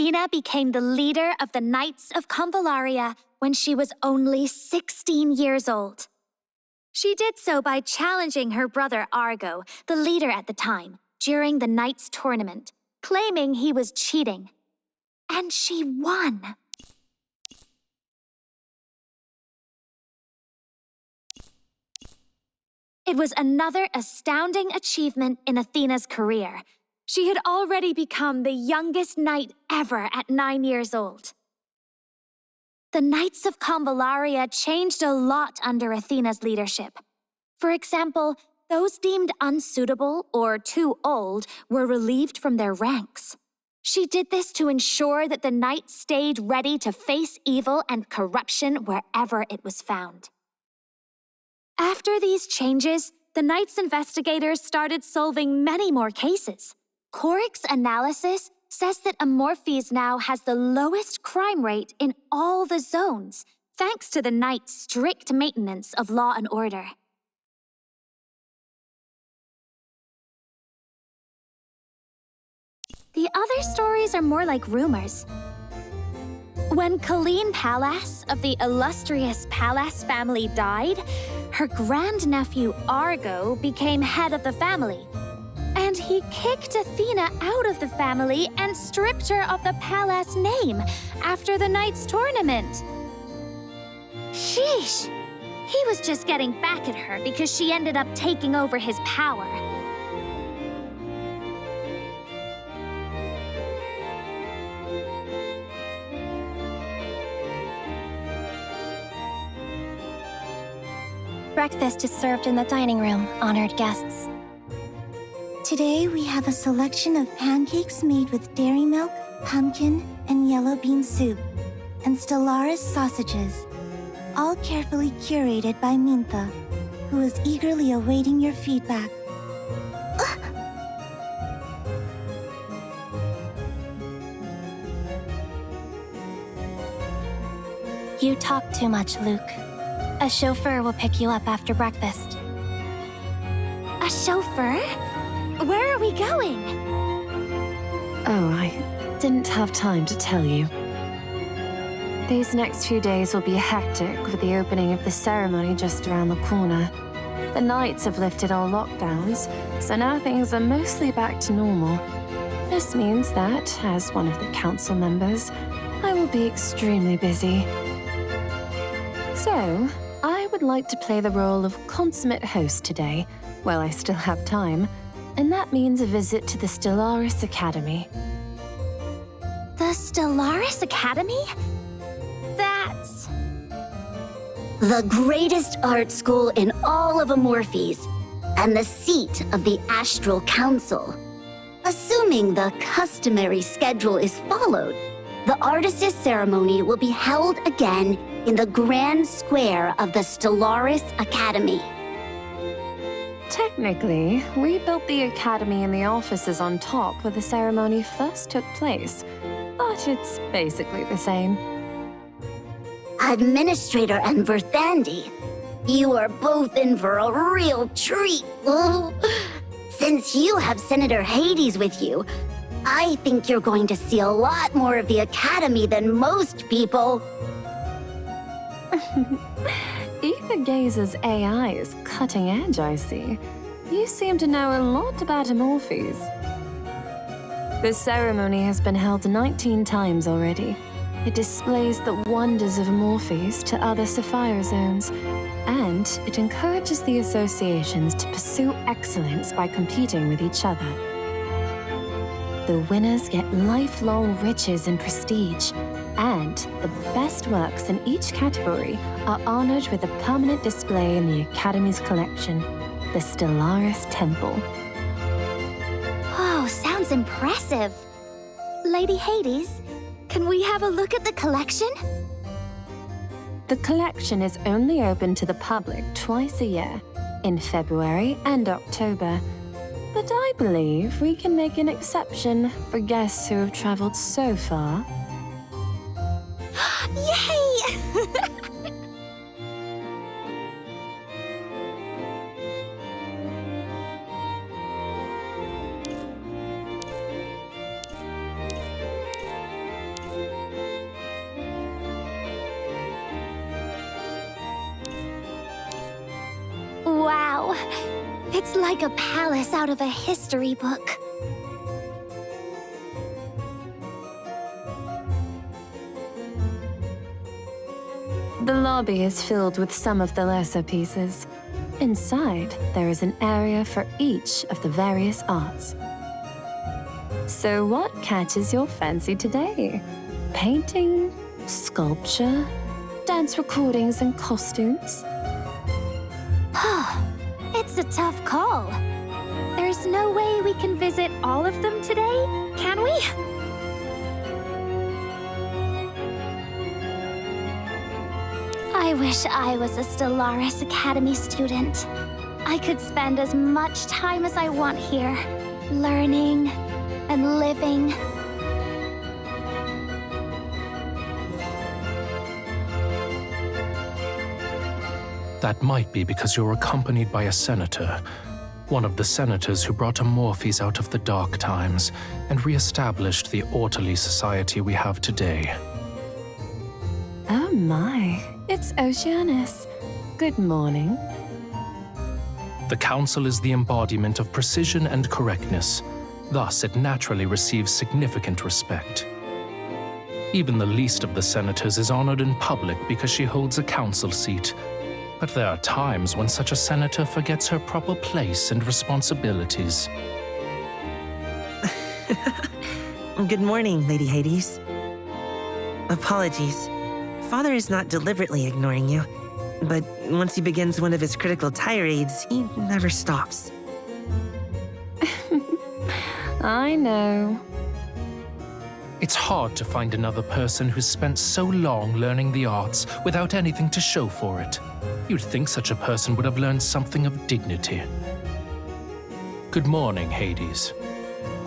Athena became the leader of the Knights of Convallaria when she was only 16 years old. She did so by challenging her brother Argo, the leader at the time, during the Knights tournament, claiming he was cheating. And she won. It was another astounding achievement in Athena's career. She had already become the youngest knight ever at 9 years old. The Knights of Convallaria changed a lot under Athena's leadership. For example, those deemed unsuitable or too old were relieved from their ranks. She did this to ensure that the knights stayed ready to face evil and corruption wherever it was found. After these changes, the Knights investigators started solving many more cases. Coric's analysis says that Amorphes now has the lowest crime rate in all the zones, thanks to the Knights' strict maintenance of law and order. The other stories are more like rumors. When Colleen Pallas of the illustrious Pallas family died, her grandnephew Argo became head of the family. And he kicked Athena out of the family and stripped her of the Pallas name after the Knights tournament. Sheesh! He was just getting back at her because she ended up taking over his power. Breakfast is served in the dining room, honored guests. Today we have a selection of pancakes made with dairy milk, pumpkin, and yellow bean soup, and Stellaris sausages, all carefully curated by Mintha, who is eagerly awaiting your feedback. You talk too much, Luke. A chauffeur will pick you up after breakfast. A chauffeur? Where are we going? Oh, I didn't have time to tell you. These next few days will be hectic with the opening of the ceremony just around the corner. The Knights have lifted all lockdowns, so now things are mostly back to normal. This means that, as one of the council members, I will be extremely busy. So, I would like to play the role of consummate host today, while I still have time, and that means a visit to the Stellaris Academy. The Stellaris Academy? That's... the greatest art school in all of Amorphes, and the seat of the Astral Council. Assuming the customary schedule is followed, the Artists' ceremony will be held again in the Grand Square of the Stellaris Academy. Technically, we built the academy and the offices on top where the ceremony first took place, but it's basically the same. Administrator and Verthandi, you are both in for a real treat. Since you have Senator Hades with you, I think you're going to see a lot more of the academy than most people. Ether Gazer's AI is cutting edge, I see. You seem to know a lot about Amorphes. The ceremony has been held 19 times already. It displays the wonders of Amorphes to other Sapphire zones, and it encourages the associations to pursue excellence by competing with each other. The winners get lifelong riches and prestige, and the best works in each category are honored with a permanent display in the Academy's collection, the Stellaris Temple. Oh, sounds impressive. Lady Hades, can we have a look at the collection? The collection is only open to the public twice a year, in February and October. But I believe we can make an exception for guests who have traveled so far. Yay! It's like a palace out of a history book. The lobby is filled with some of the lesser pieces. Inside, there is an area for each of the various arts. So what catches your fancy today? Painting? Sculpture? Dance recordings and costumes? It's a tough call. There's no way we can visit all of them today, can we? I wish I was a Stellaris Academy student. I could spend as much time as I want here, learning and living. That might be because you're accompanied by a senator. One of the senators who brought Amorphes out of the dark times and re-established the orderly society we have today. Oh my, it's OCEANUS. Good morning. The council is the embodiment of precision and correctness. Thus, it naturally receives significant respect. Even the least of the senators is honored in public because she holds a council seat. But there are times when such a senator forgets her proper place and responsibilities. Good morning, Lady Hades. Apologies. Father is not deliberately ignoring you, but once he begins one of his critical tirades, he never stops. I know. It's hard to find another person who's spent so long learning the arts without anything to show for it. You'd think such a person would have learned something of dignity. Good morning, Hades.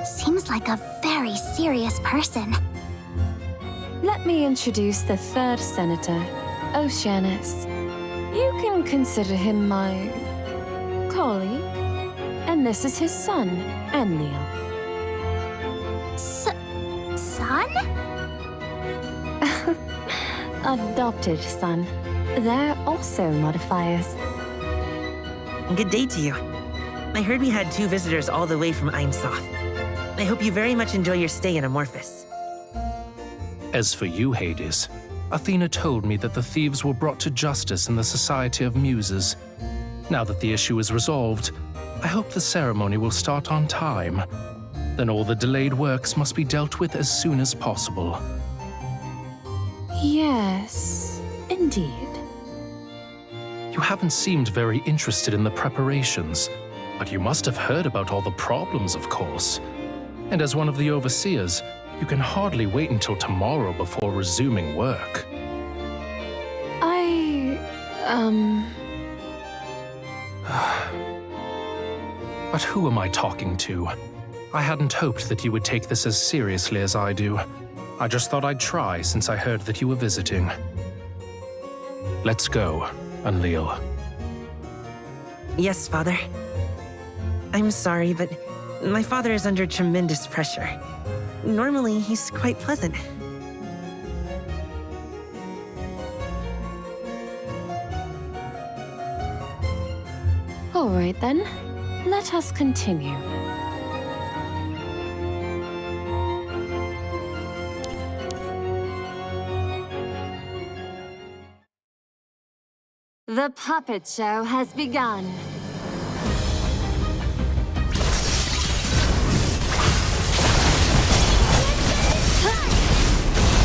Seems like a very serious person. Let me introduce the third senator, OCEANUS. You can consider him my colleague. And this is his son, Enlil. Son? Adopted son. They're also modifiers. Good day to you. I heard we had 2 visitors all the way from Einsoth. I hope you very much enjoy your stay in Amorphis. As for you, Hades, Athena told me that the thieves were brought to justice in the Society of Muses. Now that the issue is resolved, I hope the ceremony will start on time. Then all the delayed works must be dealt with as soon as possible. Yes, indeed. You haven't seemed very interested in the preparations, but you must have heard about all the problems, of course. And as one of the overseers, you can hardly wait until tomorrow before resuming work. But who am I talking to? I hadn't hoped that you would take this as seriously as I do. I just thought I'd try since I heard that you were visiting. Let's go, Enlil. Yes, Father. I'm sorry, but my father is under tremendous pressure. Normally, he's quite pleasant. All right then, let us continue. The puppet show has begun.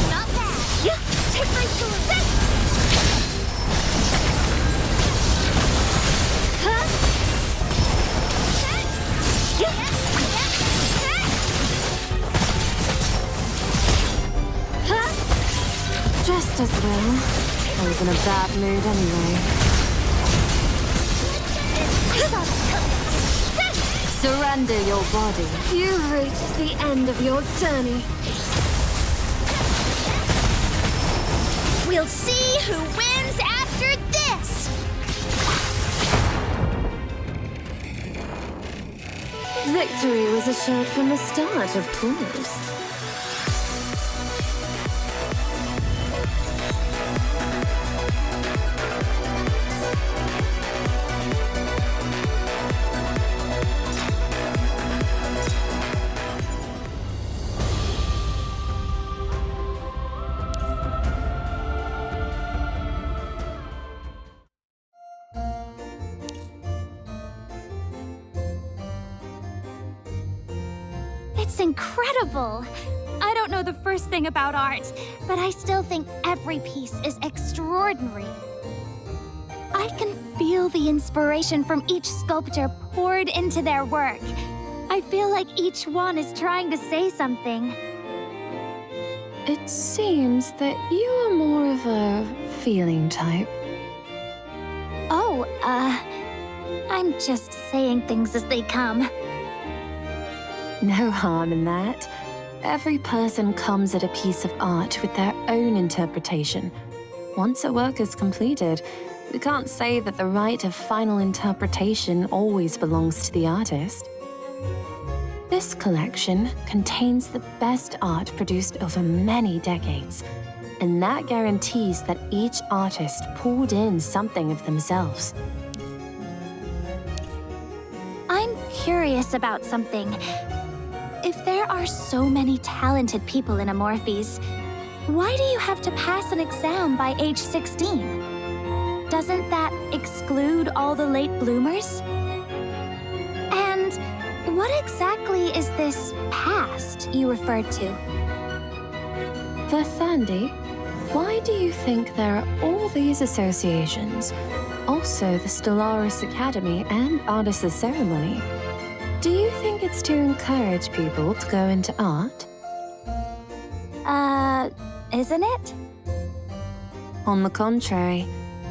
Not bad. Yeah, take my sword. Just as well. I was in a bad mood anyway. Surrender your body. You've reached the end of your journey. We'll see who wins after this! Victory was assured from the start, of course. It's incredible! I don't know the first thing about art, but I still think every piece is extraordinary. I can feel the inspiration from each sculptor poured into their work. I feel like each one is trying to say something. It seems that you are more of a feeling type. Oh, I'm just saying things as they come. No harm in that. Every person comes at a piece of art with their own interpretation. Once a work is completed, we can't say that the right of final interpretation always belongs to the artist. This collection contains the best art produced over many decades, and that guarantees that each artist poured in something of themselves. I'm curious about something. If there are so many talented people in Amorphes, why do you have to pass an exam by age 16? Doesn't that exclude all the late bloomers? And what exactly is this past you referred to? For Thandi, why do you think there are all these associations? Also the Stellaris Academy and Artis's Ceremony. Do you think it's to encourage people to go into art? Isn't it? On the contrary,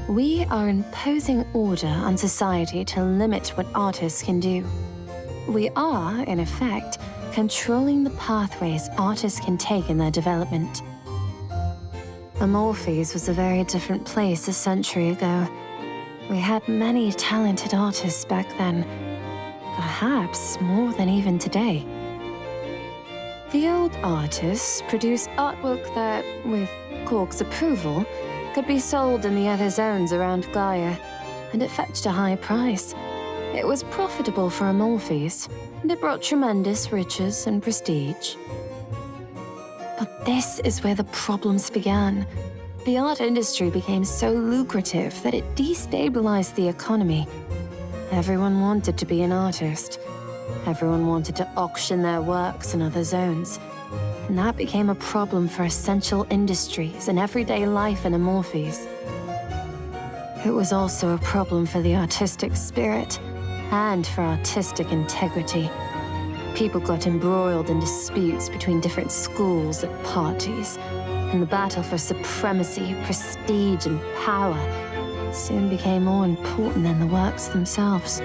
we are imposing order on society to limit what artists can do. We are, in effect, controlling the pathways artists can take in their development. Amorphes was a very different place a century ago. We had many talented artists back then, perhaps more than even today. The old artists produced artwork that, with Cork's approval, could be sold in the other zones around Gaia, and it fetched a high price. It was profitable for Amorphes, and it brought tremendous riches and prestige. But this is where the problems began. The art industry became so lucrative that it destabilized the economy. Everyone wanted to be an artist. Everyone wanted to auction their works in other zones. And that became a problem for essential industries and everyday life in Amorphes. It was also a problem for the artistic spirit and for artistic integrity. People got embroiled in disputes between different schools at parties, and the battle for supremacy, prestige, and power soon became more important than the works themselves.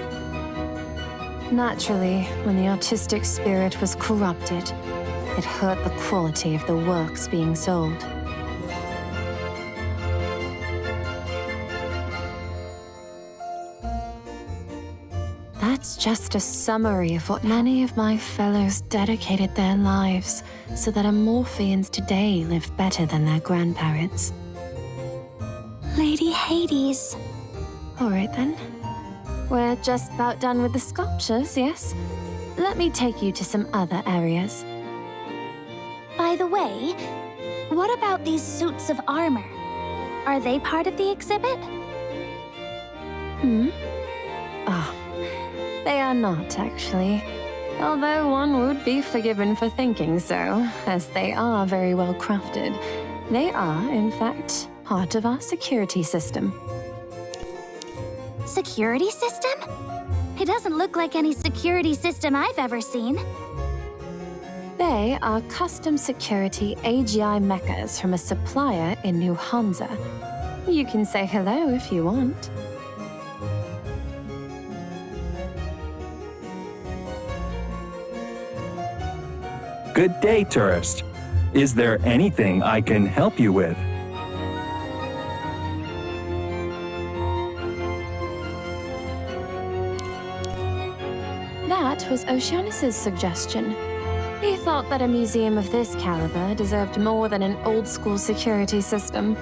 Naturally, when the artistic spirit was corrupted, it hurt the quality of the works being sold. That's just a summary of what many of my fellows dedicated their lives so that Amorphians today live better than their grandparents. Lady Hades. All right then. We're just about done with the sculptures, yes? Let me take you to some other areas. By the way, what about these suits of armor? Are they part of the exhibit? They are not, actually. Although one would be forgiven for thinking so, as they are very well crafted. They are, in fact, part of our security system. Security system? It doesn't look like any security system I've ever seen. They are custom security AGI mechas from a supplier in New Hansa. You can say hello if you want. Good day, tourist. Is there anything I can help you with? That was OCEANUS's suggestion. He thought that a museum of this caliber deserved more than an old-school security system.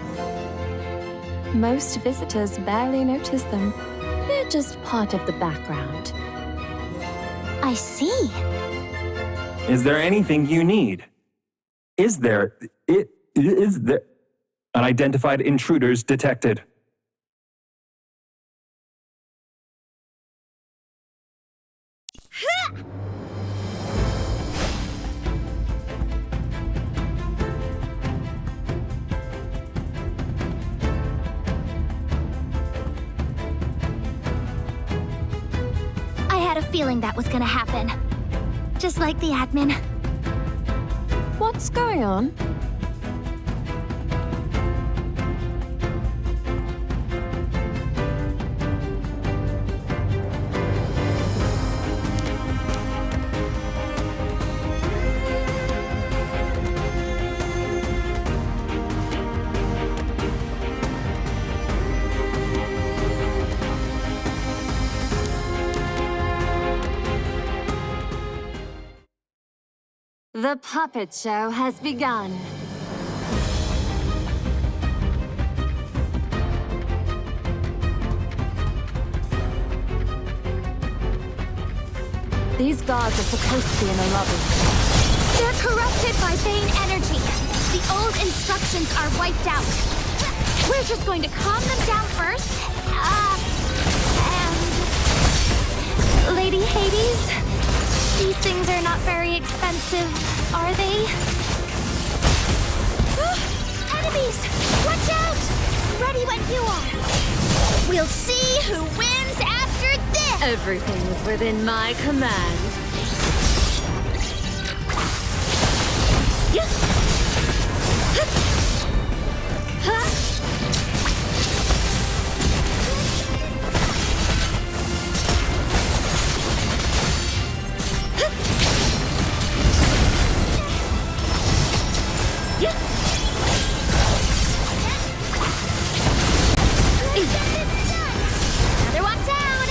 Most visitors barely notice them. They're just part of the background. I see. Is there anything you need? Is there unidentified intruders detected? had a feeling that was gonna happen. Just like the admin. What's going on? The puppet show has begun. These guards are supposed to be in the lobby. They're corrupted by Bane energy. The old instructions are wiped out. We're just going to calm them down first. And... Lady Hades? These things are not very expensive, are they? Enemies! Watch out! Ready when you are. We'll see who wins after this! Everything is within my command. Another one down!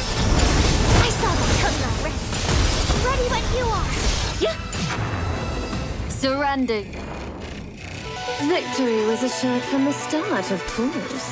I saw that coming already. Ready when you are. Surrender. Victory was assured from the start, of course.